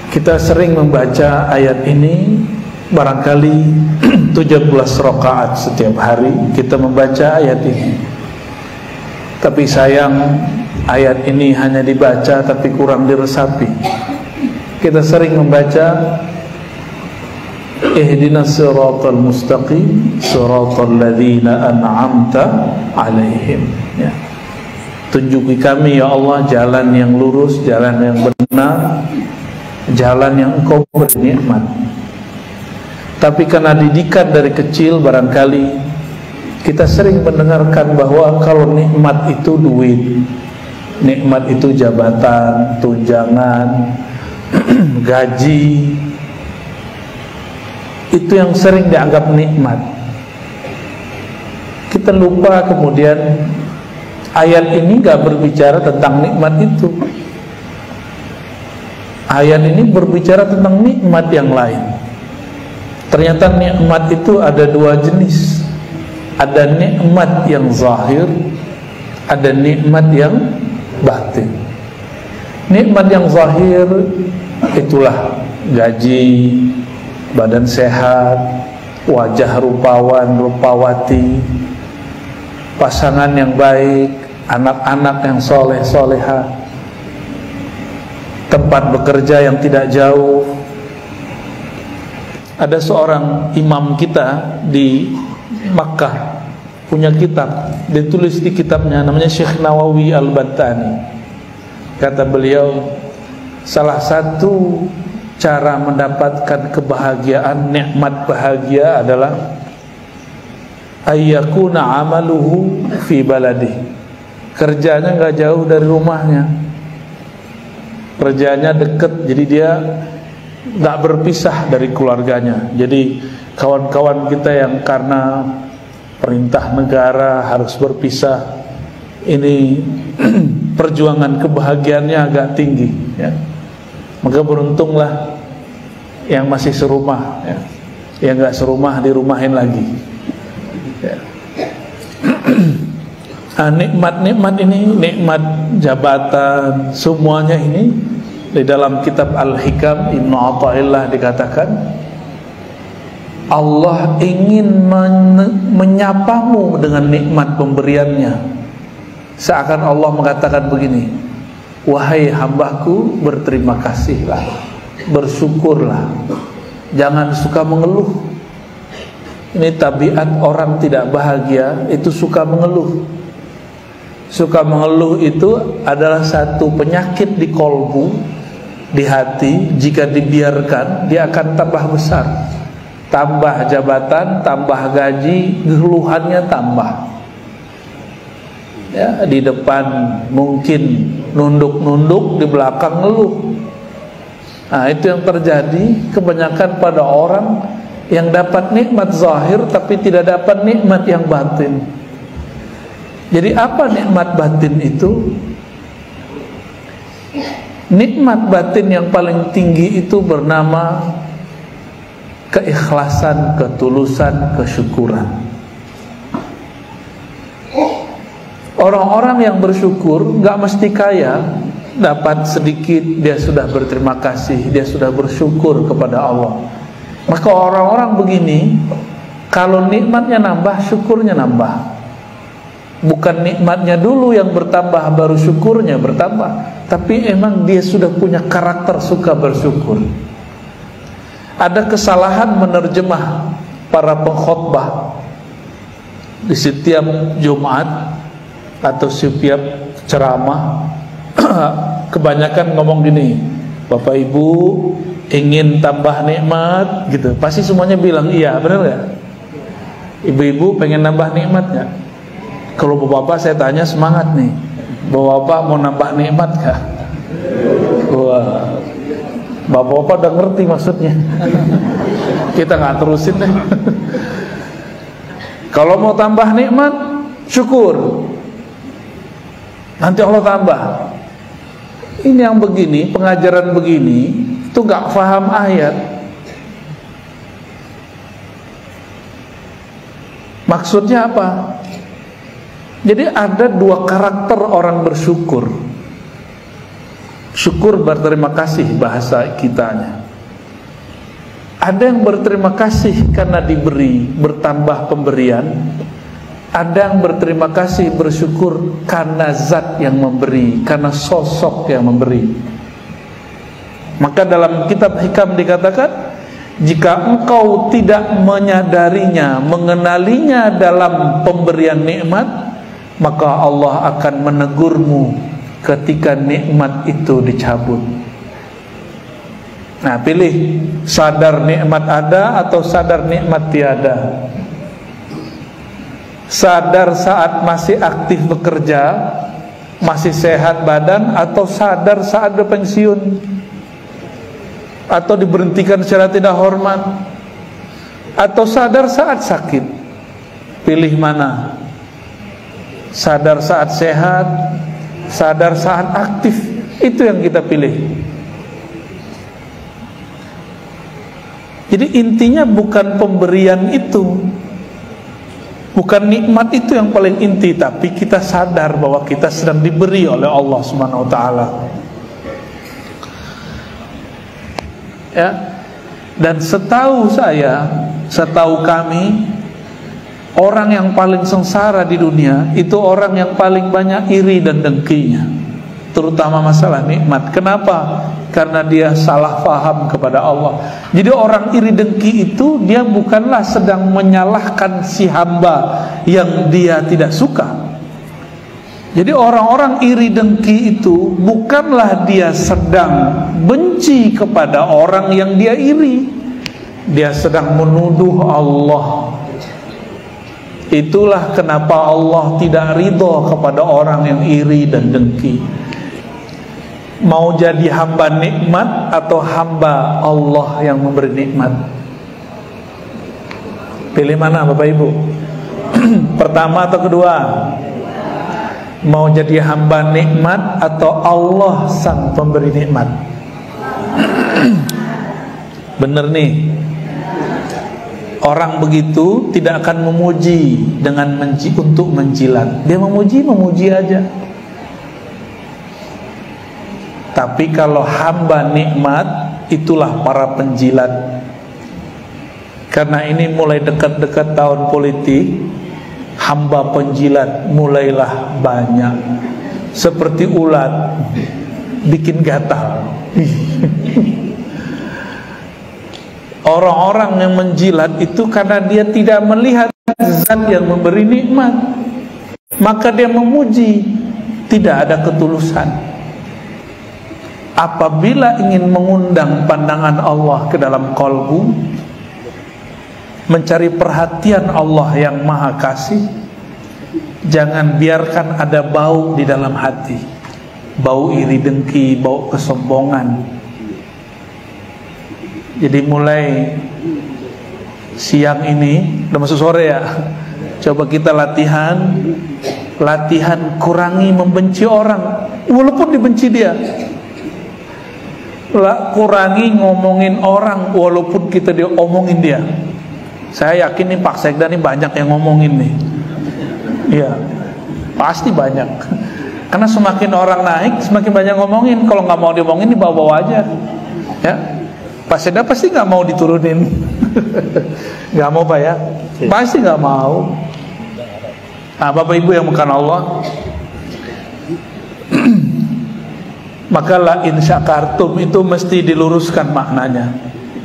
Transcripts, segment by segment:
Kita sering membaca ayat ini, barangkali 17 rakaat setiap hari kita membaca ayat ini. Tapi sayang, ayat ini hanya dibaca tapi kurang diresapi. Kita sering membaca ihdinas siratal mustaqim siratal ladzina an'amta alaihim, ya. Tunjuki kami ya Allah jalan yang lurus, jalan yang benar, jalan yang Engkau beri nikmat. Tapi karena didikan dari kecil, barangkali kita sering mendengarkan bahwa kalau nikmat itu duit, nikmat itu jabatan, tunjangan, gaji, itu yang sering dianggap nikmat. Kita lupa kemudian ayat ini gak berbicara tentang nikmat itu. Ayat ini berbicara tentang nikmat yang lain. Ternyata nikmat itu ada dua jenis. Ada nikmat yang zahir, ada nikmat yang batin. Nikmat yang zahir itulah gaji, badan sehat, wajah rupawan, rupawati, pasangan yang baik, anak-anak yang soleh soleha, tempat bekerja yang tidak jauh. Ada seorang imam kita di Makkah punya kitab, ditulis di kitabnya, namanya Syekh Nawawi Al-Battani. Kata beliau, salah satu cara mendapatkan kebahagiaan, nikmat bahagia adalah ayyakuna amaluhu fi baladih. Kerjanya gak jauh dari rumahnya, kerjanya deket, jadi dia gak berpisah dari keluarganya. Jadi kawan-kawan kita yang karena perintah negara harus berpisah, ini perjuangan kebahagiaannya agak tinggi, ya. Maka beruntunglah yang masih serumah, ya. Yang gak serumah dirumahin lagi, ya. Nikmat-nikmat ini, nikmat jabatan, semuanya ini di dalam kitab Al-Hikam Ibnu Athaillah dikatakan Allah ingin menyapamu dengan nikmat pemberiannya. Seakan Allah mengatakan begini, wahai hambaku, berterima kasihlah, bersyukurlah, jangan suka mengeluh. Ini tabiat orang tidak bahagia, itu suka mengeluh. Suka mengeluh itu adalah satu penyakit di kolbu, di hati. Jika dibiarkan, dia akan tambah besar. Tambah jabatan, tambah gaji, keluhannya tambah. Ya, di depan mungkin nunduk-nunduk, di belakang ngeluh. Nah, itu yang terjadi kebanyakan pada orang yang dapat nikmat zahir tapi tidak dapat nikmat yang batin. Jadi apa nikmat batin itu? Nikmat batin yang paling tinggi itu bernama keikhlasan, ketulusan, kesyukuran. Orang-orang yang bersyukur gak mesti kaya, dapat sedikit dia sudah berterima kasih, dia sudah bersyukur kepada Allah. Maka orang-orang begini, kalau nikmatnya nambah, syukurnya nambah. Bukan nikmatnya dulu yang bertambah baru syukurnya bertambah, tapi emang dia sudah punya karakter suka bersyukur. Ada kesalahan menerjemah para pengkhotbah di setiap Jumat atau setiap ceramah. Kebanyakan ngomong gini, Bapak Ibu ingin tambah nikmat gitu, pasti semuanya bilang iya, benar gak? Ibu-ibu pengen nambah nikmat gak? Kalau bapak-bapak saya tanya semangat nih, bapak-bapak mau nambah nikmat gak? Wah, bapak-bapak udah ngerti maksudnya. Kita gak terusin deh. Kalau mau tambah nikmat, syukur, nanti Allah tambah. Ini yang begini, pengajaran begini itu gak paham ayat. Maksudnya apa? Jadi ada dua karakter orang bersyukur. Syukur berterima kasih bahasa kitanya. Ada yang berterima kasih karena diberi, bertambah pemberian. Ada yang berterima kasih, bersyukur karena zat yang memberi, karena sosok yang memberi. Maka dalam kitab Hikam dikatakan, jika engkau tidak menyadarinya, mengenalinya dalam pemberian nikmat, maka Allah akan menegurmu ketika nikmat itu dicabut. Nah, pilih, sadar nikmat ada atau sadar nikmat tiada. Sadar saat masih aktif bekerja, masih sehat badan, atau sadar saat berpensiun, atau diberhentikan secara tidak hormat, atau sadar saat sakit. Pilih mana? Sadar saat sehat, sadar saat aktif. Itu yang kita pilih. Jadi intinya bukan pemberian itu, bukan nikmat itu yang paling inti, tapi kita sadar bahwa kita sedang diberi oleh Allah Subhanahu wa taala. Ya. Dan setahu saya, setahu kami, orang yang paling sengsara di dunia itu orang yang paling banyak iri dan dengkinya, terutama masalah nikmat. Kenapa? Karena dia salah faham kepada Allah. Jadi orang iri dengki itu, dia bukanlah sedang menyalahkan si hamba yang dia tidak suka. Jadi orang-orang iri dengki itu bukanlah dia sedang benci kepada orang yang dia iri, dia sedang menuduh Allah. Itulah kenapa Allah tidak ridho kepada orang yang iri dan dengki. Mau jadi hamba nikmat atau hamba Allah yang memberi nikmat? Pilih mana Bapak Ibu? Pertama atau kedua? Mau jadi hamba nikmat atau Allah sang pemberi nikmat? Bener nih. Orang begitu tidak akan memuji dengan untuk menjilat. Dia memuji aja. Tapi kalau hamba nikmat, itulah para penjilat. Karena ini mulai dekat-dekat tahun politik, hamba penjilat mulailah banyak. Seperti ulat, bikin gatal. Orang-orang yang menjilat itu karena dia tidak melihat zat yang memberi nikmat, maka dia memuji, tidak ada ketulusan. Apabila ingin mengundang pandangan Allah ke dalam kalbu, mencari perhatian Allah yang maha kasih, jangan biarkan ada bau di dalam hati, bau iri dengki, bau kesombongan. Jadi mulai siang ini, udah masuk sore ya, coba kita latihan kurangi membenci orang, walaupun dibenci dia. Kurangi ngomongin orang walaupun kita diomongin dia. Saya yakin nih Pak Sekda nih banyak yang ngomongin nih. Iya, pasti banyak. Karena semakin orang naik, semakin banyak ngomongin. Kalau nggak mau diomongin, dibawa-bawa aja. Ya, Pak Sekda pasti nggak mau diturunin. Nggak mau Pak ya? Pasti nggak mau. Nah, Bapak Ibu yang bukan Allah, maka la in syakartum itu mesti diluruskan maknanya.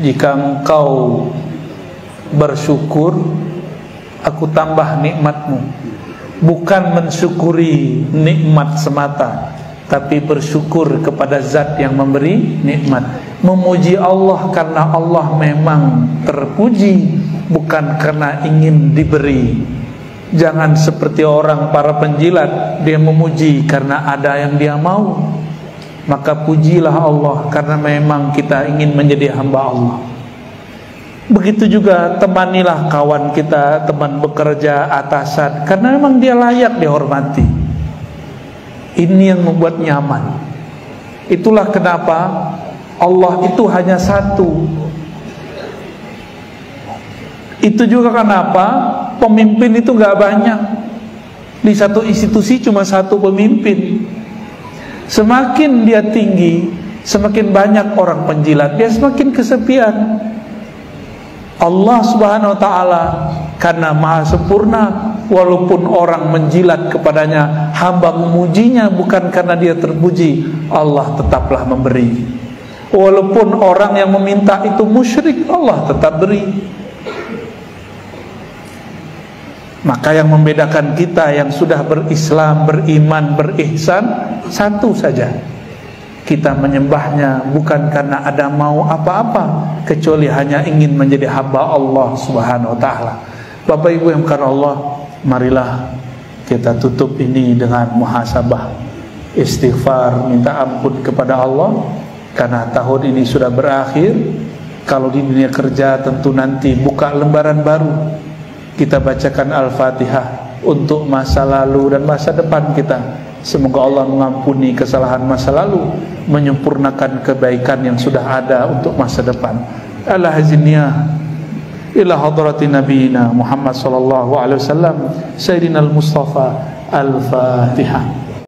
Jika engkau bersyukur, aku tambah nikmatmu. Bukan mensyukuri nikmat semata, tapi bersyukur kepada zat yang memberi nikmat. Memuji Allah karena Allah memang terpuji, bukan karena ingin diberi. Jangan seperti orang para penjilat, dia memuji karena ada yang dia mau. Maka pujilah Allah karena memang kita ingin menjadi hamba Allah. Begitu juga temanilah kawan kita, teman bekerja, atasan, karena memang dia layak dihormati. Ini yang membuat nyaman. Itulah kenapa Allah itu hanya satu. Itu juga kenapa pemimpin itu gak banyak. Di satu institusi cuma satu pemimpin. Semakin dia tinggi, semakin banyak orang penjilat, dia semakin kesepian. Allah Subhanahu wa ta'ala karena maha sempurna, walaupun orang menjilat kepadanya, hamba memujinya bukan karena dia terpuji, Allah tetaplah memberi. Walaupun orang yang meminta itu musyrik, Allah tetap beri. Maka yang membedakan kita yang sudah berislam, beriman, berihsan, satu saja. Kita menyembahnya bukan karena ada mau apa-apa, kecuali hanya ingin menjadi hamba Allah Subhanahu wa ta'ala. Bapak Ibu yang karena Allah, marilah kita tutup ini dengan muhasabah, istighfar, minta ampun kepada Allah. Karena tahun ini sudah berakhir. Kalau di dunia kerja tentu nanti buka lembaran baru. Kita bacakan Al-Fatihah untuk masa lalu dan masa depan kita. Semoga Allah mengampuni kesalahan masa lalu, menyempurnakan kebaikan yang sudah ada untuk masa depan. Al-Haziniyah ila hadrati nabiyina Muhammad sallallahu alaihi wasallam Sayyidina al-Mustafa. Al-Fatihah.